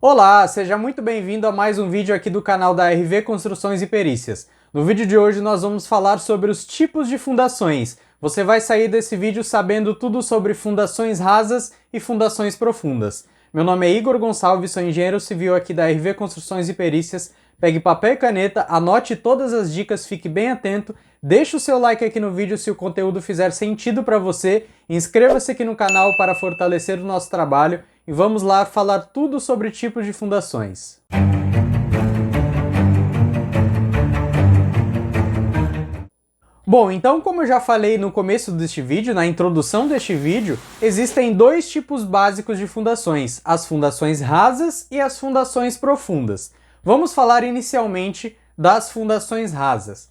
Olá, seja muito bem-vindo a mais um vídeo aqui do canal da RV Construções e Perícias. No vídeo de hoje nós vamos falar sobre os tipos de fundações. Você vai sair desse vídeo sabendo tudo sobre fundações rasas e fundações profundas. Meu nome é Igor Gonçalves, sou engenheiro civil aqui da RV Construções e Perícias. Pegue papel e caneta, anote todas as dicas, fique bem atento, deixe o seu like aqui no vídeo se o conteúdo fizer sentido para você, inscreva-se aqui no canal para fortalecer o nosso trabalho e vamos lá falar tudo sobre tipos de fundações. Bom, então como eu já falei no começo deste vídeo, na introdução deste vídeo, existem dois tipos básicos de fundações, as fundações rasas e as fundações profundas. Vamos falar inicialmente das fundações rasas.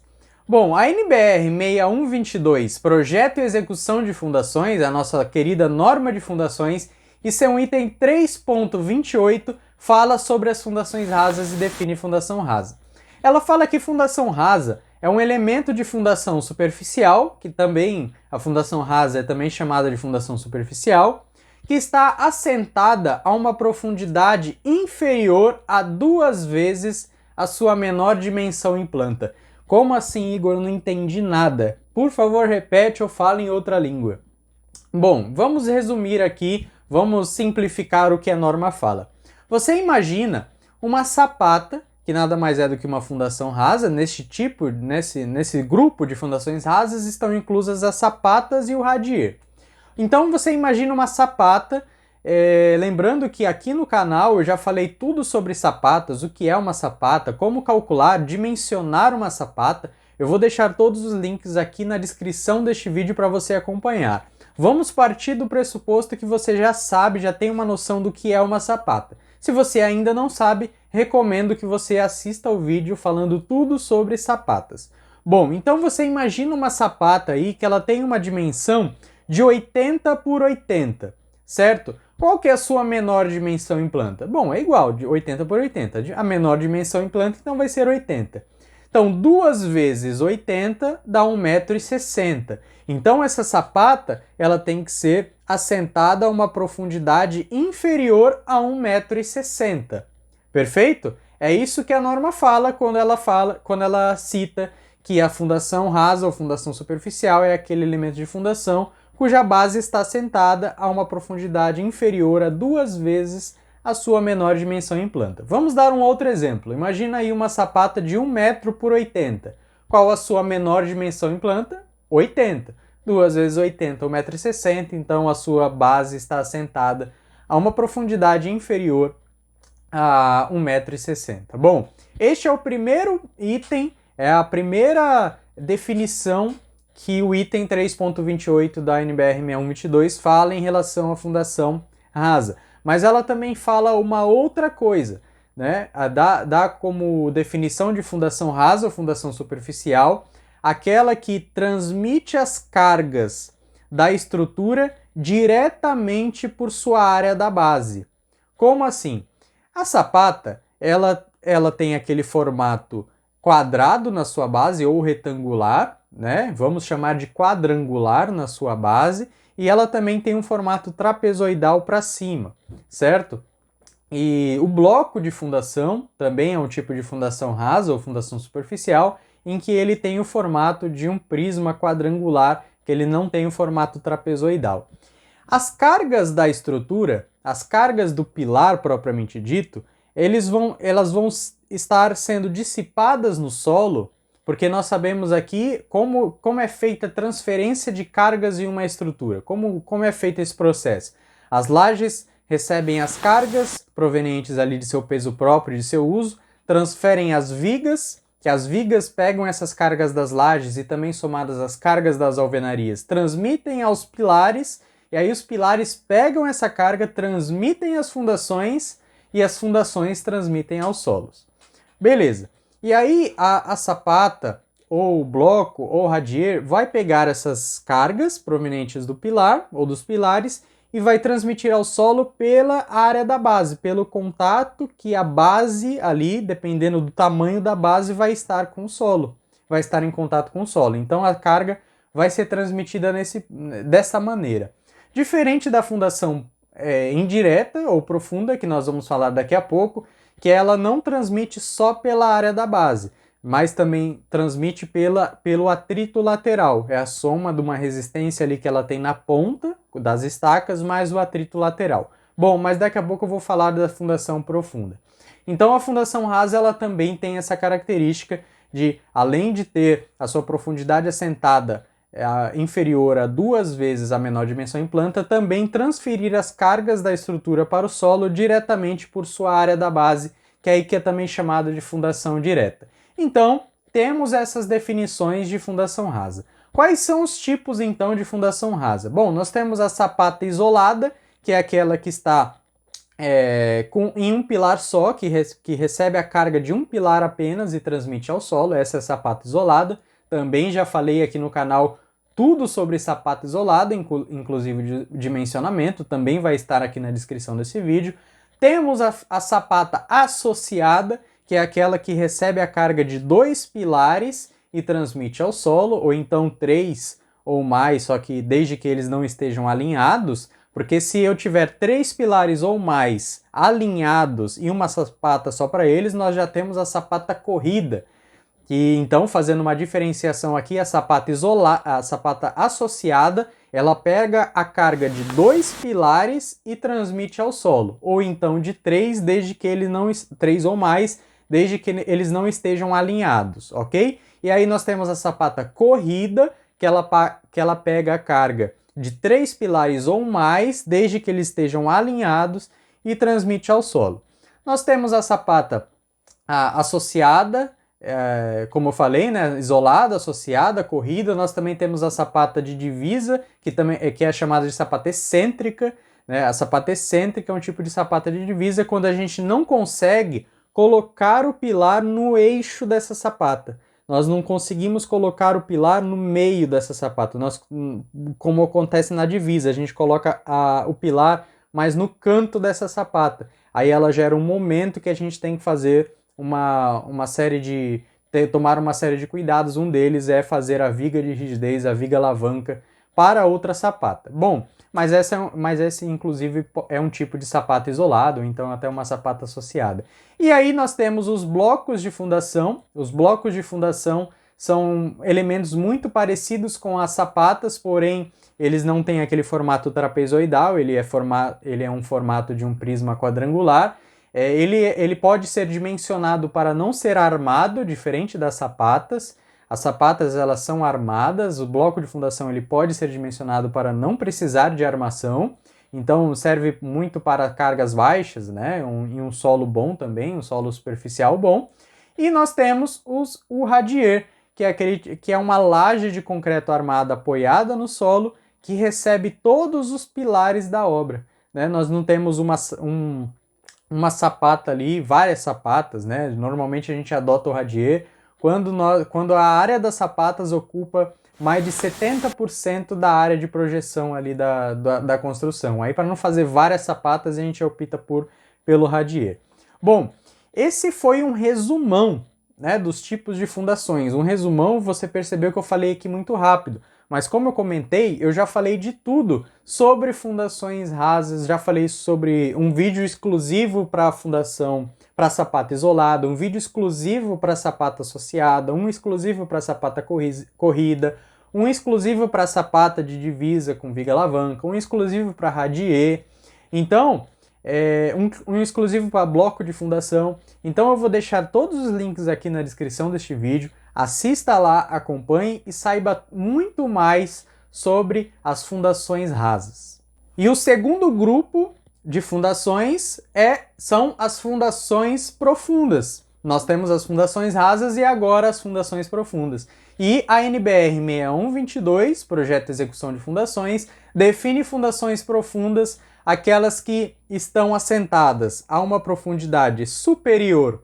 Bom, a NBR 6122, Projeto e Execução de Fundações, a nossa querida norma de fundações, e seu item 3.28 fala sobre as fundações rasas e define fundação rasa. Ela fala que fundação rasa é um elemento de fundação superficial, que também a fundação rasa é também chamada de fundação superficial, que está assentada a uma profundidade inferior a 2 vezes a sua menor dimensão em planta. Como assim, Igor? Eu não entendi nada. Por favor, repete ou fala em outra língua. Bom, vamos resumir aqui, vamos simplificar o que a norma fala. Você imagina uma sapata, que nada mais é do que uma fundação rasa, nesse grupo de fundações rasas estão inclusas as sapatas e o radier. Então você imagina uma sapata, lembrando que aqui no canal eu já falei tudo sobre sapatas, o que é uma sapata, como calcular, dimensionar uma sapata. Eu vou deixar todos os links aqui na descrição deste vídeo para você acompanhar. Vamos partir do pressuposto que você já sabe, já tem uma noção do que é uma sapata. Se você ainda não sabe, recomendo que você assista ao vídeo falando tudo sobre sapatas. Bom, então você imagina uma sapata aí que ela tem uma dimensão de 80 por 80, certo? Qual que é a sua menor dimensão em planta? Bom, é igual, de 80 por 80. A menor dimensão em planta, então vai ser 80. Então, 2 vezes 80 dá 1,60 m. Então, essa sapata ela tem que ser assentada a uma profundidade inferior a 1,60 m. Perfeito? É isso que a norma fala quando ela cita que a fundação rasa ou fundação superficial é aquele elemento de fundação cuja base está assentada a uma profundidade inferior a 2 vezes a sua menor dimensão em planta. Vamos dar um outro exemplo. Imagina aí uma sapata de 1 metro por 80. Qual a sua menor dimensão em planta? 80. 2 vezes 80, 1,60 m, então a sua base está assentada a uma profundidade inferior a 1,60 m. Bom, este é o primeiro item, é a primeira definição que o item 3.28 da NBR 6122 fala em relação à fundação rasa. Mas ela também fala uma outra coisa, né? Dá como definição de fundação rasa ou fundação superficial aquela que transmite as cargas da estrutura diretamente por sua área da base. Como assim? A sapata, ela tem aquele formato quadrado na sua base ou retangular, né? Vamos chamar de quadrangular na sua base, e ela também tem um formato trapezoidal para cima, certo? E o bloco de fundação também é um tipo de fundação rasa ou fundação superficial, em que ele tem o formato de um prisma quadrangular, que ele não tem o formato trapezoidal. As cargas da estrutura, as cargas do pilar propriamente dito, elas vão estar sendo dissipadas no solo, porque nós sabemos aqui como é feita a transferência de cargas em uma estrutura, como é feito esse processo. As lajes recebem as cargas provenientes ali de seu peso próprio, de seu uso, transferem as vigas, que as vigas pegam essas cargas das lajes e também somadas às cargas das alvenarias, transmitem aos pilares, e aí os pilares pegam essa carga, transmitem às fundações e as fundações transmitem aos solos. Beleza. E aí a sapata, ou o bloco, ou o radier, vai pegar essas cargas provenientes do pilar, ou dos pilares, e vai transmitir ao solo pela área da base, pelo contato que a base ali, dependendo do tamanho da base, vai estar com o solo, vai estar em contato com o solo. Então a carga vai ser transmitida dessa maneira. Diferente da fundação indireta ou profunda, que nós vamos falar daqui a pouco, que ela não transmite só pela área da base, mas também transmite pelo atrito lateral. É a soma de uma resistência ali que ela tem na ponta das estacas, mais o atrito lateral. Bom, mas daqui a pouco eu vou falar da fundação profunda. Então a fundação rasa ela também tem essa característica de, além de ter a sua profundidade assentada inferior a 2 vezes a menor dimensão em planta, também transferir as cargas da estrutura para o solo diretamente por sua área da base, que é aí que é também chamada de fundação direta. Então, temos essas definições de fundação rasa. Quais são os tipos, então, de fundação rasa? Bom, nós temos a sapata isolada, que é aquela que está em um pilar só, que recebe a carga de um pilar apenas e transmite ao solo. Essa é a sapata isolada. Também já falei aqui no canal tudo sobre sapata isolada, inclusive de dimensionamento, também vai estar aqui na descrição desse vídeo. Temos a sapata associada, que é aquela que recebe a carga de 2 pilares e transmite ao solo, ou então 3 ou mais, só que desde que eles não estejam alinhados, porque se eu tiver 3 pilares ou mais alinhados e uma sapata só para eles, nós já temos a sapata corrida. E então, fazendo uma diferenciação aqui, a sapata associada, ela pega a carga de 2 pilares e transmite ao solo, ou então de 3, desde que ele não 3 ou mais, desde que eles não estejam alinhados, ok? E aí nós temos a sapata corrida, que ela pega a carga de 3 pilares ou mais, desde que eles estejam alinhados e transmite ao solo. Nós temos a sapata associada, como eu falei, né, isolada, associada, corrida. Nós também temos a sapata de divisa, que é chamada de sapata excêntrica, né? A sapata excêntrica é um tipo de sapata de divisa quando a gente não consegue colocar o pilar no eixo dessa sapata. Nós não conseguimos colocar o pilar no meio dessa sapata. Como acontece na divisa, a gente coloca o pilar mais no canto dessa sapata. Aí ela gera um momento que a gente tem que fazer tomar uma série de cuidados. Um deles é fazer a viga de rigidez, a viga alavanca, para outra sapata. Bom, mas esse inclusive é um tipo de sapata isolado, então até uma sapata associada. E aí nós temos os blocos de fundação. Os blocos de fundação são elementos muito parecidos com as sapatas, porém eles não têm aquele formato trapezoidal, ele é um formato de um prisma quadrangular. Ele pode ser dimensionado para não ser armado, diferente das sapatas. As sapatas elas são armadas, o bloco de fundação ele pode ser dimensionado para não precisar de armação, então serve muito para cargas baixas, né? Em um solo bom também, um solo superficial bom. E nós temos o radier, que é uma laje de concreto armada apoiada no solo, que recebe todos os pilares da obra, né? Nós não temos uma sapata ali, várias sapatas, né? Normalmente a gente adota o radier quando a área das sapatas ocupa mais de 70% da área de projeção ali da construção. Aí, para não fazer várias sapatas, a gente opta pelo radier. Bom, esse foi um resumão, né, dos tipos de fundações. Um resumão, você percebeu que eu falei aqui muito rápido, mas como eu comentei, eu já falei de tudo sobre fundações rasas, já falei sobre um vídeo exclusivo para fundação para sapata isolada, um vídeo exclusivo para sapata associada, um exclusivo para sapata corrida, um exclusivo para sapata de divisa com viga alavanca, um exclusivo para radier. Então, um exclusivo para bloco de fundação. Então eu vou deixar todos os links aqui na descrição deste vídeo. Assista lá, acompanhe e saiba muito mais sobre as fundações rasas. E o segundo grupo de fundações são as fundações profundas. Nós temos as fundações rasas e agora as fundações profundas. E a NBR 6122, Projeto de Execução de Fundações, define fundações profundas aquelas que estão assentadas a uma profundidade superior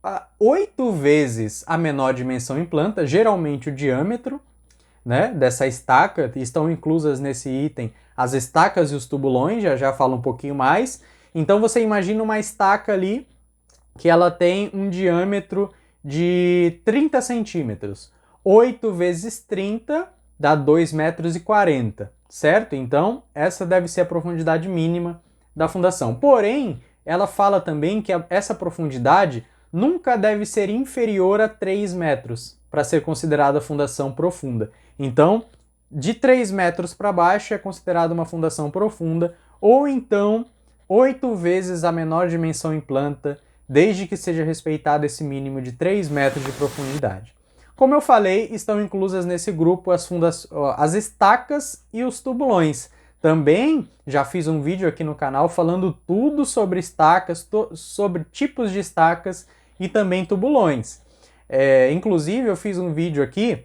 a 8 vezes a menor dimensão em planta, geralmente o diâmetro, né, dessa estaca. Estão inclusas nesse item as estacas e os tubulões, já falo um pouquinho mais. Então você imagina uma estaca ali que ela tem um diâmetro de 30 centímetros. 8 vezes 30 dá 2,40 metros, certo? Então essa deve ser a profundidade mínima da fundação. Porém, ela fala também que essa profundidade nunca deve ser inferior a 3 metros para ser considerada fundação profunda. Então, de 3 metros para baixo é considerada uma fundação profunda, ou então 8 vezes a menor dimensão em planta, desde que seja respeitado esse mínimo de 3 metros de profundidade. Como eu falei, estão inclusas nesse grupo as estacas e os tubulões. Também já fiz um vídeo aqui no canal falando tudo sobre estacas, sobre tipos de estacas e também tubulões. Inclusive eu fiz um vídeo aqui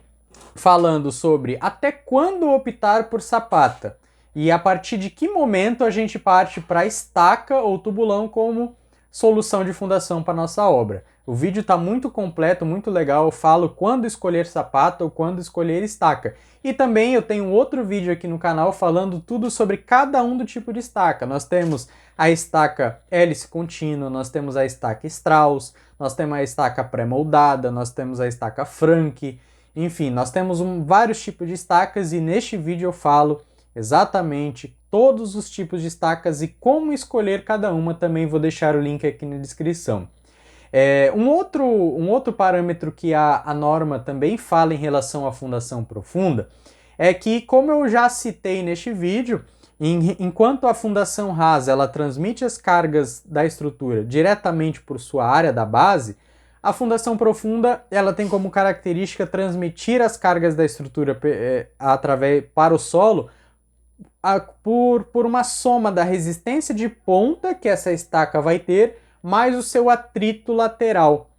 falando sobre até quando optar por sapata e a partir de que momento a gente parte para estaca ou tubulão como solução de fundação para nossa obra. O vídeo está muito completo, muito legal, eu falo quando escolher sapata ou quando escolher estaca. E também eu tenho outro vídeo aqui no canal falando tudo sobre cada um do tipo de estaca. Nós temos a estaca hélice contínua, nós temos a estaca Strauss, nós temos a estaca pré-moldada, nós temos a estaca Frank, enfim, nós temos vários tipos de estacas e neste vídeo eu falo exatamente todos os tipos de estacas e como escolher cada uma. Também vou deixar o link aqui na descrição. Um outro parâmetro que a norma também fala em relação à fundação profunda é que, como eu já citei neste vídeo, enquanto a fundação rasa ela transmite as cargas da estrutura diretamente por sua área da base, a fundação profunda ela tem como característica transmitir as cargas da estrutura para o solo por uma soma da resistência de ponta que essa estaca vai ter, mais o seu atrito lateral.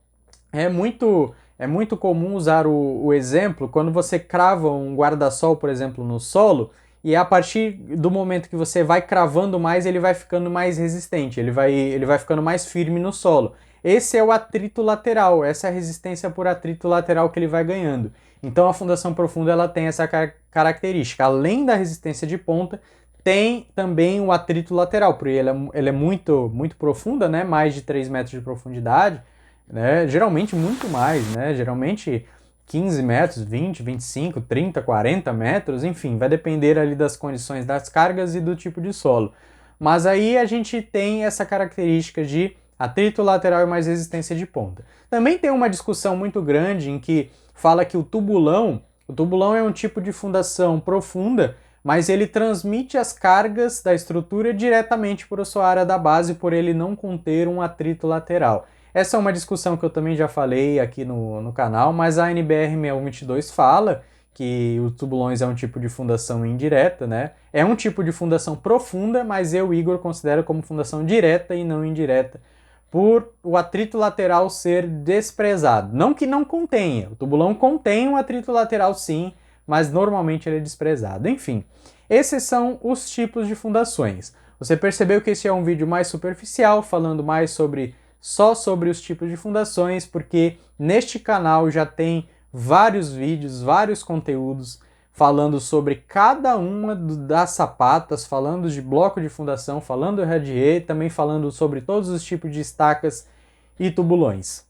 É muito comum usar o exemplo quando você crava um guarda-sol, por exemplo, no solo, e a partir do momento que você vai cravando mais, ele vai ficando mais resistente, ele vai ficando mais firme no solo. Esse é o atrito lateral, essa é a resistência por atrito lateral que ele vai ganhando. Então a fundação profunda ela tem essa característica. Além da resistência de ponta, tem também o atrito lateral, porque ele é muito profunda, né? Mais de 3 metros de profundidade, né? Geralmente muito mais, né? Geralmente 15 metros, 20, 25, 30, 40 metros, enfim, vai depender ali das condições das cargas e do tipo de solo. Mas aí a gente tem essa característica de atrito lateral e mais resistência de ponta. Também tem uma discussão muito grande em que fala que o tubulão é um tipo de fundação profunda, mas ele transmite as cargas da estrutura diretamente para a sua área da base, por ele não conter um atrito lateral. Essa é uma discussão que eu também já falei aqui no canal, mas a NBR 6122 fala que os tubulões é um tipo de fundação indireta, né? É um tipo de fundação profunda, mas eu, Igor, considero como fundação direta e não indireta, por o atrito lateral ser desprezado. Não que não contenha, o tubulão contém um atrito lateral sim, mas normalmente ele é desprezado. Enfim, esses são os tipos de fundações. Você percebeu que esse é um vídeo mais superficial, falando mais só sobre os tipos de fundações, porque neste canal já tem vários vídeos, vários conteúdos falando sobre cada uma das sapatas, falando de bloco de fundação, falando do radier, também falando sobre todos os tipos de estacas e tubulões.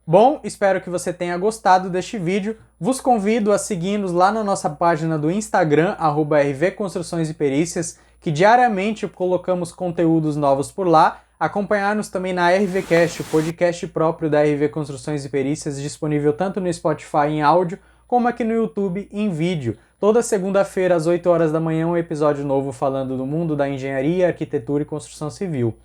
Bom, espero que você tenha gostado deste vídeo. Vos convido a seguir-nos lá na nossa página do Instagram, @rvconstruções e perícias, que diariamente colocamos conteúdos novos por lá. Acompanhar-nos também na RVCast, o podcast próprio da RV Construções e Perícias, disponível tanto no Spotify em áudio, como aqui no YouTube em vídeo. Toda segunda-feira, às 8 horas da manhã, um episódio novo falando do mundo da engenharia, arquitetura e construção civil.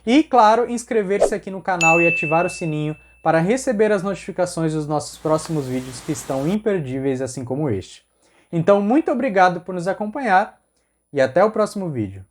E, claro, inscrever-se aqui no canal e ativar o sininho para receber as notificações dos nossos próximos vídeos que estão imperdíveis, assim como este. Então, muito obrigado por nos acompanhar e até o próximo vídeo.